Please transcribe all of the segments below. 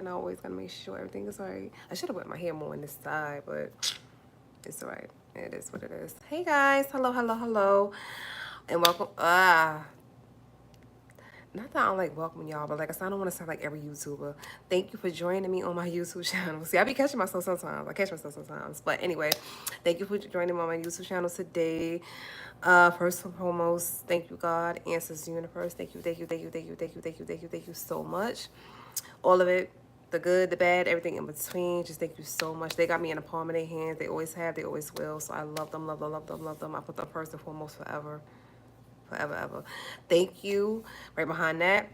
And I always gotta make sure everything is alright. I should have put my hair more on this side, but it's alright. It is what it is. Hey guys, hello, hello, hello, and welcome. Not that I don't like welcoming y'all, but like I said, I don't want to sound like every YouTuber. Thank you for joining me on my YouTube channel. See, I be catching myself sometimes. I catch myself sometimes. But anyway, thank you for joining me on my YouTube channel today. First and foremost, thank you, God, Answers Universe. Thank you, thank you, thank you, thank you, thank you, thank you, thank you, thank you so much. All of it, the good, the bad, everything in between. Just thank you so much. They got me in the palm of their hands. They always have, they always will. So I love them, love them, love them, love them. I put them first and foremost forever. Forever, ever. Thank you. Right behind that,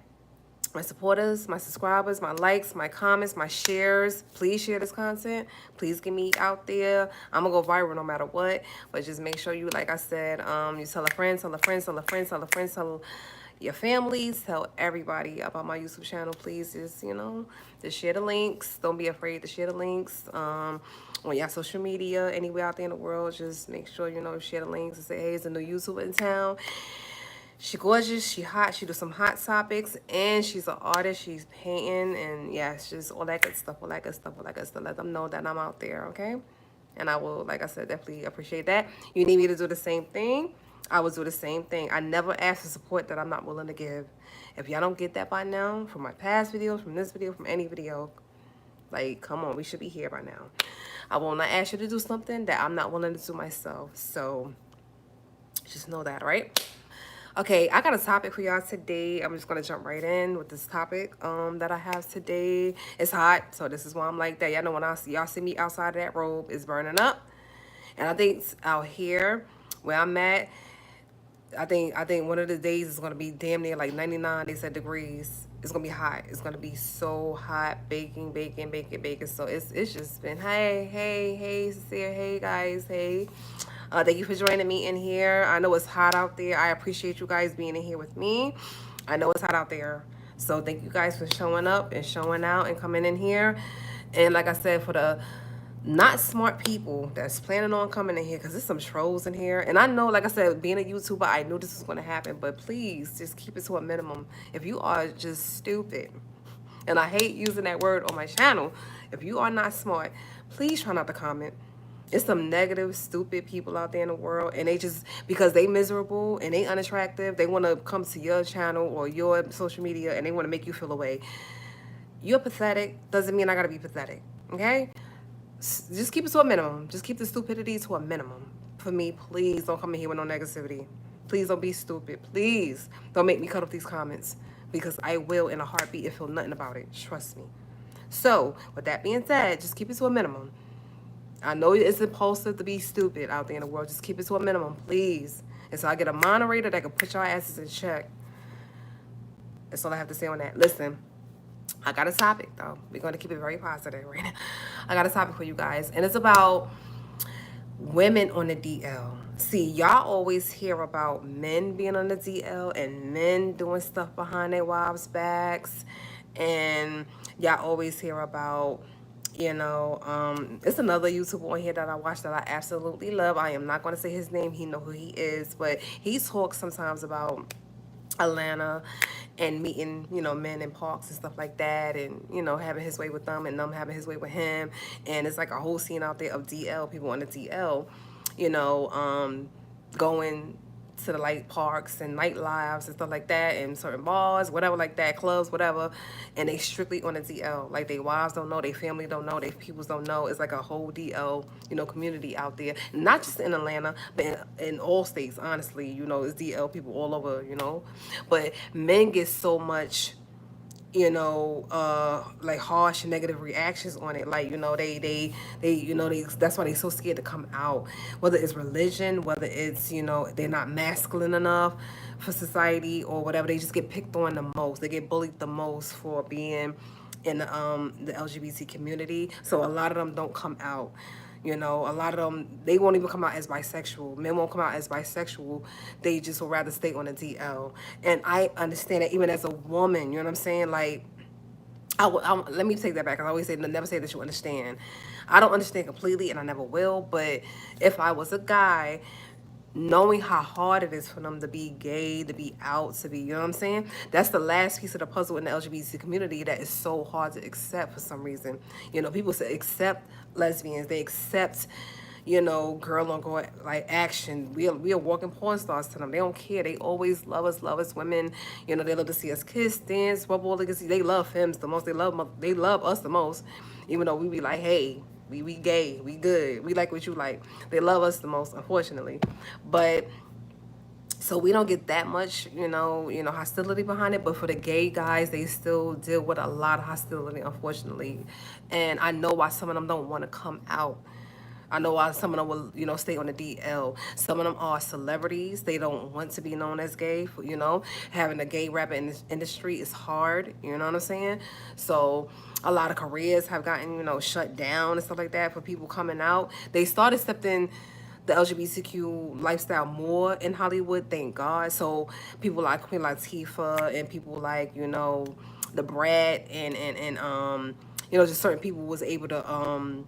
my supporters, my subscribers, my likes, my comments, my shares. Please share this content. Please get me out there. I'm gonna go viral no matter what. But just make sure you, like I said, you tell a friend, tell a friend, tell a friend, tell a friend, tell your families, tell everybody about my YouTube channel. Please just, just share the links. Don't be afraid to share the links. On your social media, anywhere out there in the world, just make sure, share the links and say, hey, it's a new YouTuber in town. She gorgeous, she hot, she do some hot topics, and she's an artist, she's painting, and yeah, it's just all that good stuff, all that good stuff, all that good stuff. Let them know that I'm out there, okay? And I will, like I said, definitely appreciate that. You need me to do the same thing, I will do the same thing. I never ask for support that I'm not willing to give. If y'all don't get that by now, from my past videos, from this video, from any video, like, come on, we should be here by now. I will not ask you to do something that I'm not willing to do myself. So, just know that, right? Okay, I got a topic for y'all today. I'm just gonna jump right in with this topic that I have today. It's hot, so this is why I'm like that. Y'all know when y'all see me outside of that robe, it's burning up. And I think out here where I'm at, I think one of the days is gonna be damn near like 99, they said, degrees. It's gonna be hot. It's gonna be so hot, baking, baking, baking, baking. So it's just been hey, Cecilia, hey guys, hey. Thank you for joining me in here. I know it's hot out there. I appreciate you guys being in here with me. I know it's hot out there. So thank you guys for showing up and showing out and coming in here. And like I said, for the not smart people that's planning on coming in here, because there's some trolls in here. And I know, like I said, being a YouTuber, I knew this was going to happen. But please, just keep it to a minimum. If you are just stupid, and I hate using that word on my channel, if you are not smart, please try not to comment. It's some negative, stupid people out there in the world, and they just, because they miserable and they unattractive, they want to come to your channel or your social media and they want to make you feel away. You're pathetic. Doesn't mean I got to be pathetic. Okay? Just keep it to a minimum. Just keep the stupidity to a minimum. For me, please don't come in here with no negativity. Please don't be stupid. Please don't make me cut off these comments, because I will in a heartbeat and feel nothing about it. Trust me. So, with that being said, just keep it to a minimum. I know it's impulsive to be stupid out there in the world. Just keep it to a minimum, please. And so I get a moderator that can put your asses in check. That's all I have to say on that. Listen, I got a topic, though. We're going to keep it very positive right now. I got a topic for you guys, and it's about women on the DL. See, y'all always hear about men being on the DL and men doing stuff behind their wives' backs. And y'all always hear about, it's another YouTuber on here that I watch that I absolutely love. I am not going to say his name. He know who he is. But he talks sometimes about Atlanta and meeting, men in parks and stuff like that, and, having his way with them and them having his way with him. And it's like a whole scene out there of DL, people on the DL, going to the like parks and night lives and stuff like that, and certain bars, whatever like that, clubs, whatever, and they strictly on the DL. Like, they wives don't know, they family don't know, they peoples don't know. It's like a whole DL, community out there, not just in Atlanta, but in all states, honestly. It's DL people all over, but men get so much, like harsh negative reactions on it. Like, that's why they so scared to come out. Whether it's religion, whether it's, they're not masculine enough for society or whatever, they just get picked on the most. They get bullied the most for being in the LGBT community. So a lot of them don't come out. A lot of them, they won't even come out as bisexual. Men won't come out as bisexual. They just would rather stay on a DL. And I understand that even as a woman, you know what I'm saying? Like, let me take that back. I always say, never say that you understand. I don't understand completely, and I never will. But if I was a guy, knowing how hard it is for them to be gay, to be out, to be, you know what I'm saying? That's the last piece of the puzzle in the LGBT community that is so hard to accept for some reason. You know, people say accept lesbians, they accept, you know, girl on girl like action. We are walking porn stars to them. They don't care. They always love us women. You know, they love to see us kiss, dance, rub all legacy. They love films the most. They love us the most. Even though we be like, hey, we gay, we good, we like what you like. They love us the most, unfortunately. But so we don't get that much, hostility behind it. But for the gay guys, they still deal with a lot of hostility, unfortunately. And I know why some of them don't want to come out. I know why some of them will, stay on the DL. Some of them are celebrities. They don't want to be known as gay. Having a gay rap industry is hard. You know what I'm saying? So a lot of careers have gotten, shut down and stuff like that for people coming out. They started accepting the LGBTQ lifestyle more in Hollywood, thank God. So people like Queen Latifah and people like, the Brat and just certain people was able to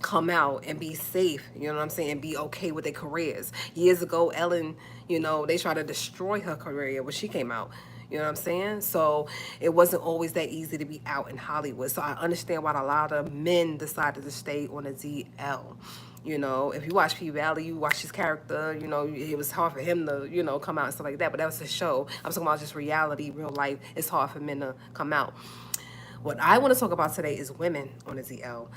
come out and be safe, you know what I'm saying, be okay with their careers. Years ago, Ellen, they tried to destroy her career when she came out. You know what I'm saying? So it wasn't always that easy to be out in Hollywood. So I understand why a lot of men decided to stay on the DL. If you watch P-Valley, you watch his character, it was hard for him to, come out and stuff like that. But that was a show. I'm talking about just reality, real life. It's hard for men to come out. What I want to talk about today is women on the DL.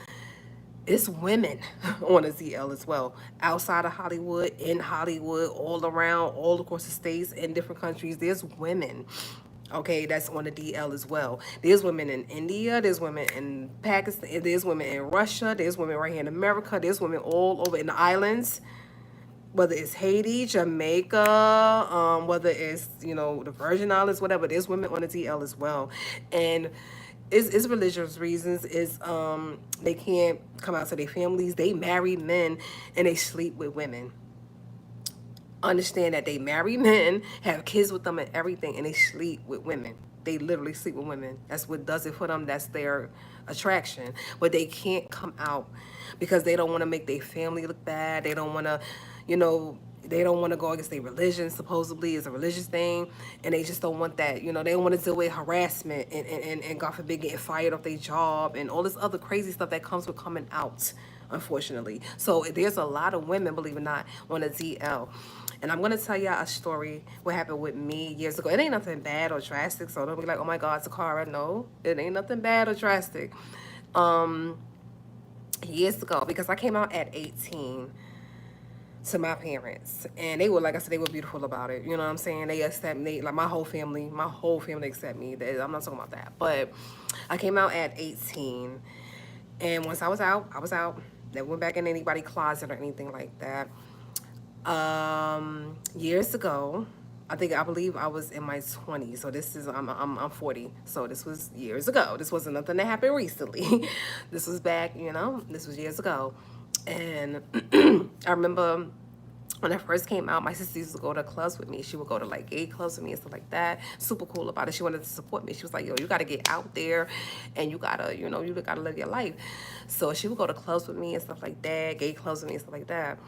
It's women on the ZL as well, outside of Hollywood, in Hollywood, all around, all across the states, in different countries. There's women, okay, that's on the DL as well. There's women in India, there's women in Pakistan, there's women in Russia, there's women right here in America, there's women all over in the islands, whether it's Haiti, Jamaica, whether it's, the Virgin Islands, whatever. There's women on the DL as well. And it's religious reasons. They can't come out to their families. They marry men and they sleep with women. Understand that they marry men, have kids with them and everything, and they sleep with women. They literally sleep with women. That's what does it for them. That's their attraction. But they can't come out because they don't want to make their family look bad. They don't want to, they don't want to go against their religion. Supposedly it's a religious thing, and they just don't want that. They don't want to deal with harassment and God forbid getting fired off their job and all this other crazy stuff that comes with coming out, unfortunately. So there's a lot of women, believe it or not, on the DL. And I'm going to tell y'all a story what happened with me years ago. It ain't nothing bad or drastic, so don't be like, oh my God, Toccara. No, it ain't nothing bad or drastic. Years ago, because I came out at 18 to my parents, and they were, like I said, they were beautiful about it. You know what I'm saying? They accept me, like my whole family accept me. I'm not talking about that, but I came out at 18, and once I was out, I was out. Never went back in anybody's closet or anything like that. Years ago, I believe I was in my 20s. So this is I'm 40. So this was years ago. This wasn't nothing that happened recently. This was back, this was years ago. And I remember when I first came out, my sister used to go to clubs with me. She would go to like gay clubs with me and stuff like that. Super cool about it. She wanted to support me. She was like, yo, you got to get out there and you got to, you got to live your life. So she would go to clubs with me and stuff like that, gay clubs with me and stuff like that.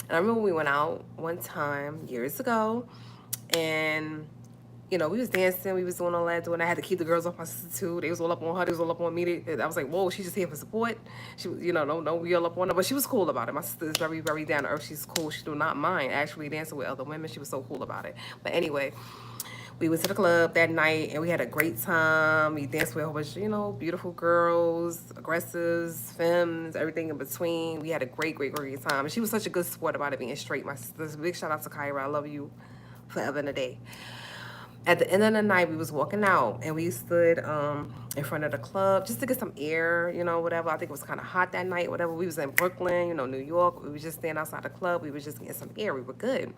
And I remember we went out one time years ago, and we was dancing, we was doing all that, I had to keep the girls off my sister too. They was all up on her, they was all up on me. I was like, whoa, she's just here for support. She was, don't we all up on her, but she was cool about it. My sister is very, very down to earth. She's cool. She do not mind actually dancing with other women. She was so cool about it. But anyway, we went to the club that night and we had a great time. We danced with a whole bunch, beautiful girls, aggressives, femmes, everything in between. We had a great, great, great time. And she was such a good sport about it being straight. My sister's big shout out to Kyra. I love you forever and a day. At the end of the night, we was walking out and we stood in front of the club just to get some air, whatever. I think it was kind of hot that night, whatever. We was in Brooklyn, New York. We was just standing outside the club. We was just getting some air. We were good.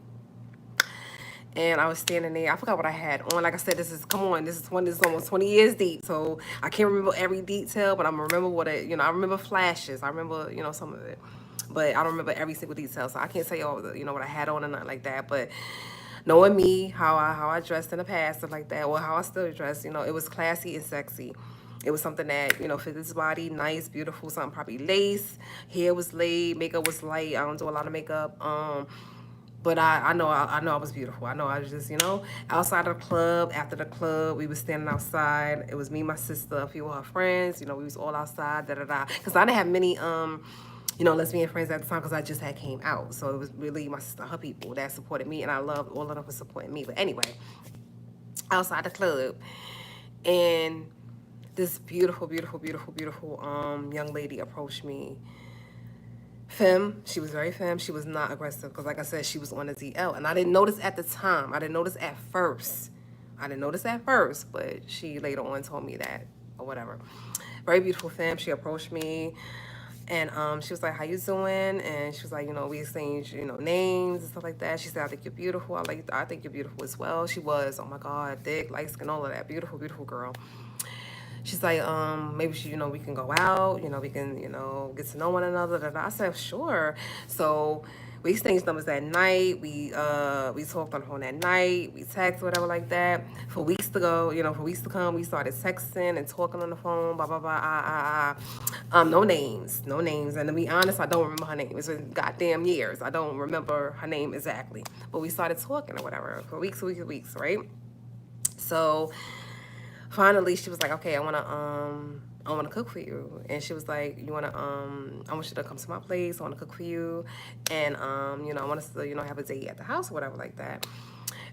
And I was standing there. I forgot what I had on. Like I said, this is almost 20 years deep. So I can't remember every detail, but I remember I remember flashes. I remember, some of it. But I don't remember every single detail. So I can't say all the, what I had on and nothing like that. But knowing me, how I dressed in the past, stuff like that, or how I still dress, it was classy and sexy. It was something that, fit this body, nice, beautiful, something probably lace. Hair was laid, makeup was light. I don't do a lot of makeup. But I know I was beautiful. I know I was just, outside of the club. After the club, we was standing outside. It was me, my sister, a few of her friends. We was all outside. Da da da. Because I didn't have many lesbian friends at the time because I just had came out. So it was really my sister, her people that supported me, and I loved all of them for supporting me. But anyway, outside the club, and this beautiful, beautiful, beautiful, beautiful young lady approached me. Femme, she was very femme. She was not aggressive because, like I said, she was on the DL, and I didn't notice at the time. I didn't notice at first. But she later on told me that or whatever. Very beautiful femme. She approached me, and she was like, "How you doing?" And she was like, we exchanged, names and stuff like that. She said, "I think you're beautiful. I think you're beautiful as well." She was, oh my God, thick, light skin, all of that, beautiful, beautiful girl. She's like, maybe we can go out, we can, get to know one another. I said, sure. So we exchanged numbers that night. We talked on the phone that night. We texted, whatever like that. For weeks to go, for weeks to come, we started texting and talking on the phone, blah, blah, blah, no names. And to be honest, I don't remember her name. It's been goddamn years. I don't remember her name exactly. But we started talking or whatever for weeks, right? So finally she was like, okay, I wanna cook for you. And she was like, I want you to come to my place, I wanna cook for you, and I want us to, have a date at the house or whatever like that.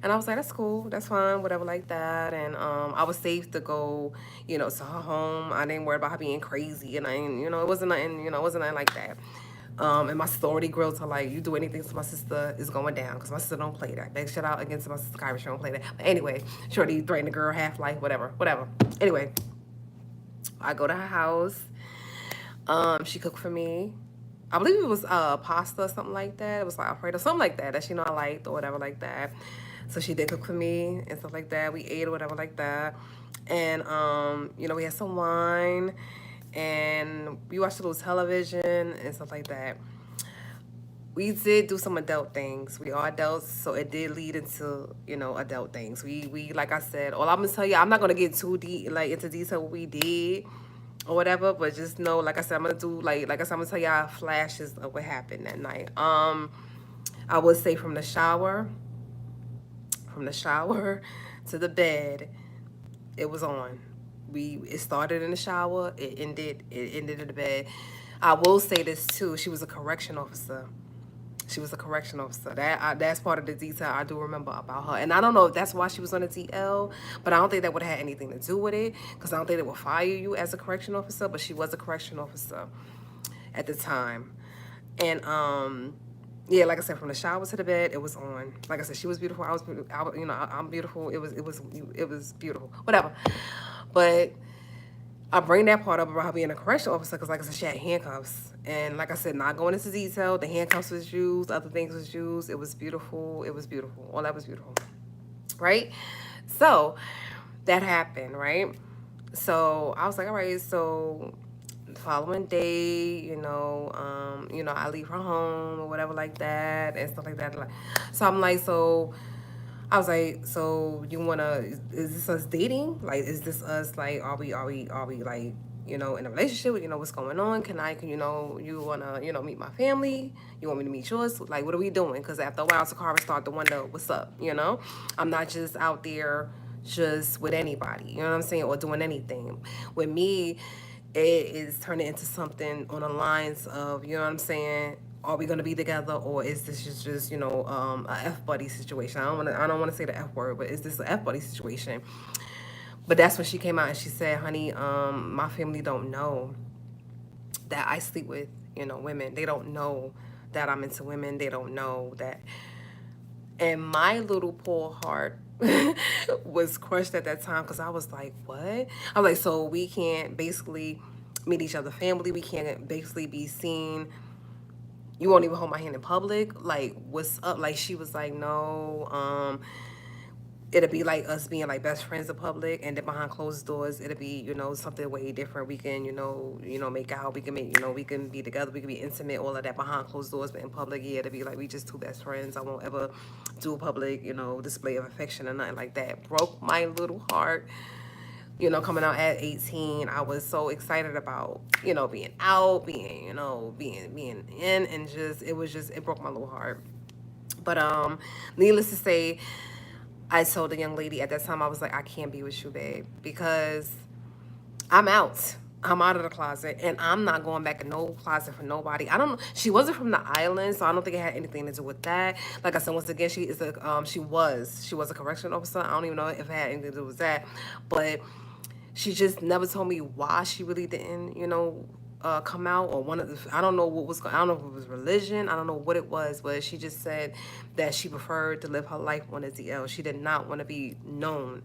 And I was like, that's cool, that's fine, whatever like that. And I was safe to go, to her home. I didn't worry about her being crazy, and I didn't, it wasn't nothing like that. And my sorority girls are like, you do anything to my sister is going down, because my sister don't play that. Big shout out against my sister Kyra, she don't play that. But anyway, shorty threatened the girl, half life, whatever. Anyway, I go to her house. She cooked for me. I believe it was pasta or something like that. It was like Alfredo, something like that she know I liked or whatever like that. So she did cook for me and stuff like that. We ate or whatever like that. And we had some wine and we watched a little television and stuff like that. We did do some adult things. We are adults, so it did lead into, adult things. We like I said, all I'm gonna tell you, I'm not gonna get too deep, like into detail what we did or whatever, but just know, like I said, I'm gonna do like I said, I'm gonna tell y'all flashes of what happened that night. I would say from the shower to the bed, it was on. It started in the shower, it ended in the bed. I will say this too, she was a correction officer. That's part of the detail I do remember about her. And I don't know if that's why she was on the DL, but I don't think that would have had anything to do with it, because I don't think they would fire you as a correction officer, but she was a correction officer at the time. And yeah, like I said, from the shower to the bed, it was on. Like I said, she was beautiful. I was beautiful. I'm beautiful. It was beautiful. Whatever. But I bring that part up about her being a correctional officer because, like I said, she had handcuffs. And like I said, not going into detail, the handcuffs was used, other things was used. It was beautiful. All that was beautiful. Right? So that happened, right? So I was like, all right, so the following day, I leave her home or whatever like that and stuff like that. So I'm like, I was like, so is this us dating? Like, is this us, like, are we like, in a relationship? What's going on? Can you want to, meet my family? You want me to meet yours? Like, what are we doing? Because after a while, Toccara started to wonder, what's up, I'm not just out there just with anybody, you know what I'm saying? Or doing anything. With me, it is turning into something on the lines of, you know what I'm saying? Are we gonna be together, or is this just a F buddy situation? I don't wanna say the F word, but is this a F buddy situation? But that's when she came out and she said, honey, my family don't know that I sleep with, women. They don't know that I'm into women. They don't know that. And my little poor heart was crushed at that time, because I was like, what? I was like, so we can't basically meet each other family. We can't basically be seen. You won't even hold my hand in public. Like, what's up? Like, she was like, no, it'll be like us being like best friends in public, and then behind closed doors, it'll be, something way different. We can, make out, we can we can be together, we can be intimate, all of that behind closed doors, but in public, yeah, it'll be like we just two best friends. I won't ever do a public, display of affection or nothing like that. Broke my little heart. Coming out at 18, I was so excited about, being out, being in, and just, it broke my little heart. But needless to say, I told the young lady at that time, I was like, I can't be with you, babe, because I'm out. I'm out of the closet, and I'm not going back in no closet for nobody. I don't. She wasn't from the island, so I don't think it had anything to do with that. Like I said, once again, she was a correction officer. I don't even know if it had anything to do with that, but she just never told me why she really didn't, come out, or one of the, I don't know what was going. I don't know if it was religion. I don't know what it was, but she just said that she preferred to live her life on a DL. She did not want to be known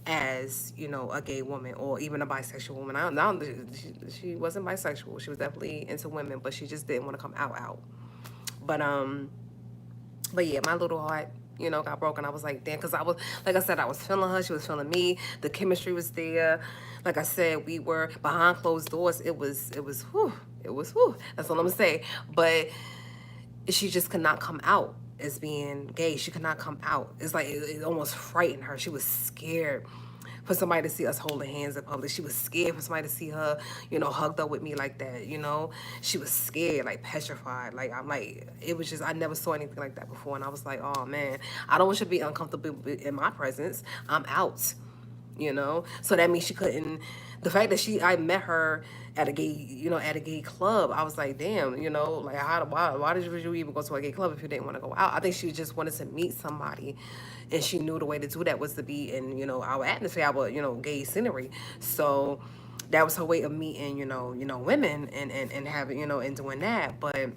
as, a gay woman or even a bisexual woman. I don't, she wasn't bisexual. She was definitely into women, but she just didn't want to come out. But but yeah, my little heart, got broken. I was like, damn, because I was, like I said, I was feeling her. She was feeling me. The chemistry was there. Like I said, we were behind closed doors. Whew, whew. That's all I'm gonna say. But she just could not come out as being gay. She could not come out. It's like it almost frightened her. She was scared for somebody to see us holding hands in public. She was scared for somebody to see her, hugged up with me like that. She was scared, like petrified. Like, I'm like, it was just, I never saw anything like that before. And I was like, oh man, I don't want you to be uncomfortable in my presence. I'm out. So that means she couldn't, the fact that I met her at a gay club. I was like, damn, like why did you even go to a gay club if you didn't want to go out? I think she just wanted to meet somebody, and she knew the way to do that was to be in, our atmosphere, our, gay scenery. So that was her way of meeting, women, and having, and doing that. But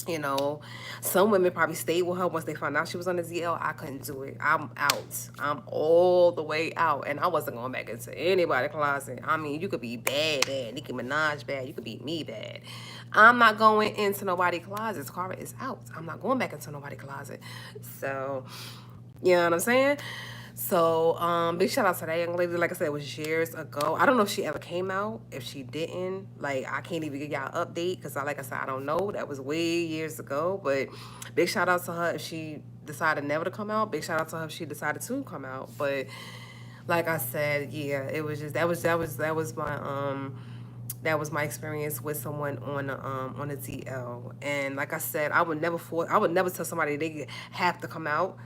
you know, some women probably stayed with her once they found out she was on the ZL. I couldn't do it. I'm out. I'm all the way out. And I wasn't going back into anybody's closet. I mean, you could be bad, Nicki Minaj bad. You could be me bad. I'm not going into nobody's closet. Toccara is out. I'm not going back into nobody's closet. So, you know what I'm saying? So, big shout out to that young lady. Like I said, it was years ago. I don't know if she ever came out. If she didn't, like, I can't even give y'all an update because, like I said, I don't know. That was way years ago. But big shout out to her if she decided never to come out. Big shout out to her if she decided to come out. But like I said, yeah, it was just that was my experience with someone on a DL. And like I said, I would never tell somebody they have to come out.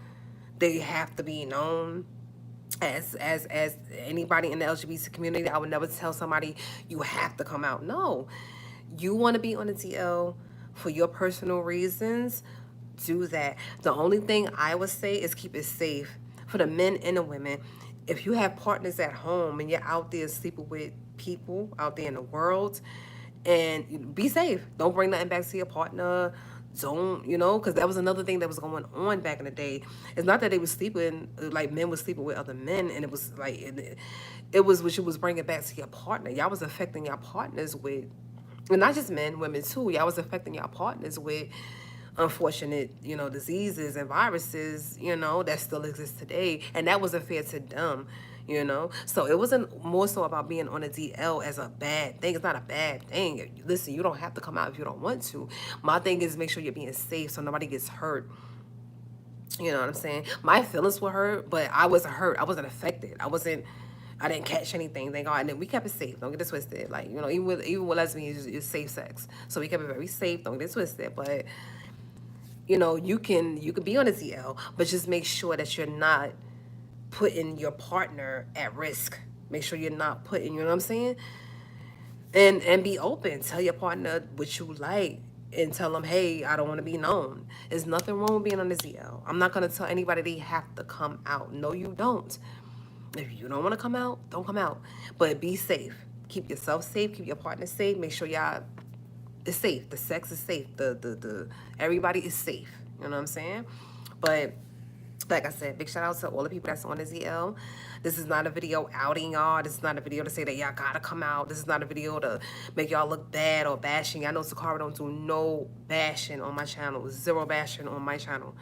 They have to be known as anybody in the LGBT community. I would never tell somebody you have to come out. No, you want to be on the DL for your personal reasons. Do that. The only thing I would say is keep it safe for the men and the women. If you have partners at home and you're out there sleeping with people out there in the world, and be safe. Don't bring nothing back to your partner. Don't, because that was another thing that was going on back in the day. It's not that they were sleeping, like men were sleeping with other men, and it was like, it was what you was bringing back to your partner. Y'all was affecting your partners with, and not just men, women too. Y'all was affecting your partners with unfortunate, diseases and viruses, that still exist today. And that wasn't fair to them. So it wasn't more so about being on a DL as a bad thing. It's not a bad thing. Listen, you don't have to come out if you don't want to. My thing is make sure you're being safe so nobody gets hurt. You know what I'm saying? My feelings were hurt, but I wasn't hurt. I wasn't affected. I didn't catch anything, thank God. And then we kept it safe. Don't get it twisted. Like, even with lesbians, it's safe sex. So we kept it very safe. Don't get it twisted. But you can be on a ZL, but just make sure that you're not putting your partner at risk. Make sure you're not putting, you know what I'm saying? And be open. Tell your partner what you like and tell them, hey, I don't want to be known. There's nothing wrong with being on the ZL. I'm not going to tell anybody they have to come out. No, you don't. If you don't want to come out, don't come out. But be safe. Keep yourself safe. Keep your partner safe. Make sure y'all is safe. The sex is safe. The everybody is safe. You know what I'm saying? But like I said, big shout out to all the people that's on the ZL. This is not a video outing y'all. This is not a video to say that y'all gotta come out. This is not a video to make y'all look bad or bashing. I know Toccara don't do no bashing on my channel. Zero bashing on my channel.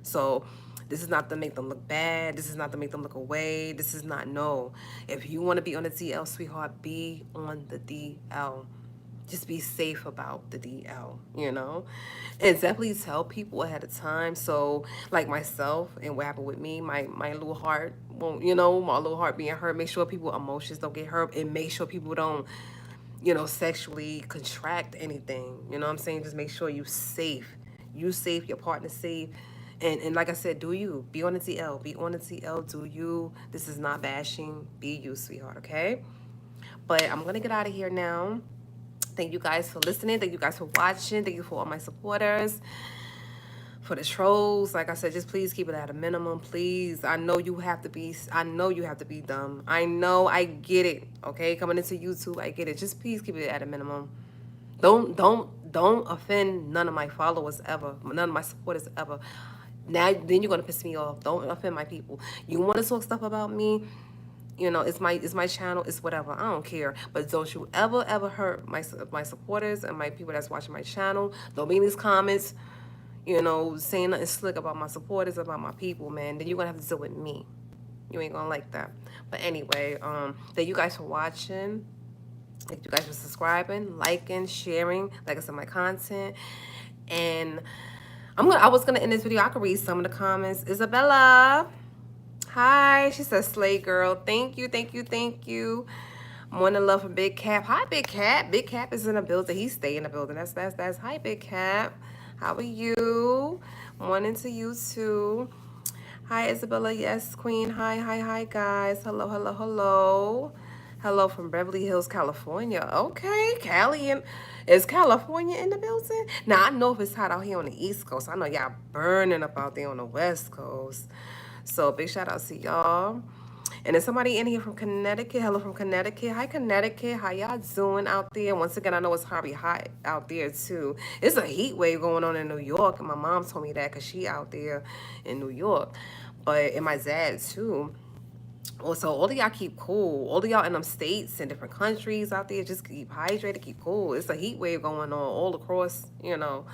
So this is not to make them look bad. This is not to make them look away. This is not, no. If you want to be on the DL, sweetheart, be on the DL. Just be safe about the DL, and definitely tell people ahead of time. So like myself and what happened with me, my little heart won't, my little heart being hurt. Make sure people's emotions don't get hurt, and make sure people don't, sexually contract anything. You know what I'm saying? Just make sure you're safe. You safe, your partner safe. And like I said, do you. Be on the TL. Be on the TL. Do you. This is not bashing. Be you, sweetheart, okay? But I'm going to get out of here now. Thank you guys for listening. Thank you guys for watching. Thank you for all my supporters. For the trolls, like I said, just please keep it at a minimum, please. I know you have to be dumb. I know, I get it, okay? Coming into YouTube, I get it. Just please keep it at a minimum. Don't offend none of my followers ever, none of my supporters ever. Now, then you're gonna piss me off. Don't offend my people. You want to talk stuff about me? You know, it's my channel. It's whatever. I don't care. But don't you ever hurt my supporters and my people that's watching my channel. Don't be in these comments, you know, saying nothing slick about my supporters, about my people, man. Then you're gonna have to deal with me. You ain't gonna like that. But anyway, thank you guys for watching. Thank you guys for subscribing, liking, sharing, like I said, my content. And I was gonna end this video. I could read some of the comments. Isabella, hi. She says, "Slay girl." Thank you, thank you, thank you. Morning love from Big Cap. Hi, Big Cap. Big Cap is in the building. He stay in the building. That's. Hi, Big Cap. How are you? Morning to you too. Hi, Isabella. Yes, Queen. Hi, guys. Hello. Hello from Beverly Hills, California. Okay, Cali. Is California in the building? Now, I know if it's hot out here on the East Coast. I know y'all burning up out there on the West Coast. So, big shout out to y'all. And there's somebody in here from Connecticut. Hello from Connecticut. Hi, Connecticut. How y'all doing out there? Once again, I know it's probably hot out there, too. It's a heat wave going on in New York. And my mom told me that because she out there in New York. But in my dad, too. Also, all of y'all keep cool. All of y'all in them states and different countries out there, just keep hydrated, keep cool. It's a heat wave going on all across, you know,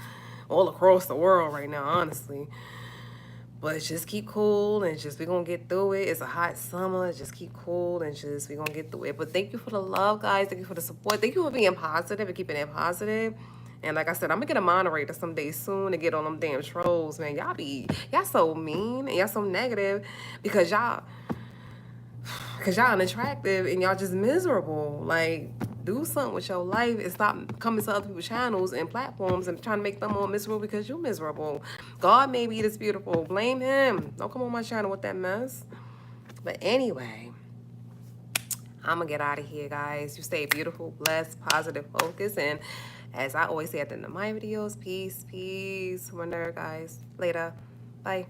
all across the world right now, honestly. But just keep cool and just, we're going to get through it. It's a hot summer. Just keep cool and just, we're going to get through it. But thank you for the love, guys. Thank you for the support. Thank you for being positive and keeping it positive. And like I said, I'm going to get a moderator someday soon to get on them damn trolls, man. Y'all so mean and y'all so negative because y'all unattractive and y'all just miserable. Like, do something with your life and stop coming to other people's channels and platforms and trying to make them more miserable because you're miserable. God made me this beautiful. Blame him. Don't come on my channel with that mess. But anyway, I'm going to get out of here, guys. You stay beautiful, blessed, positive, focused. And as I always say at the end of my videos, peace. Wonder, guys. Later. Bye.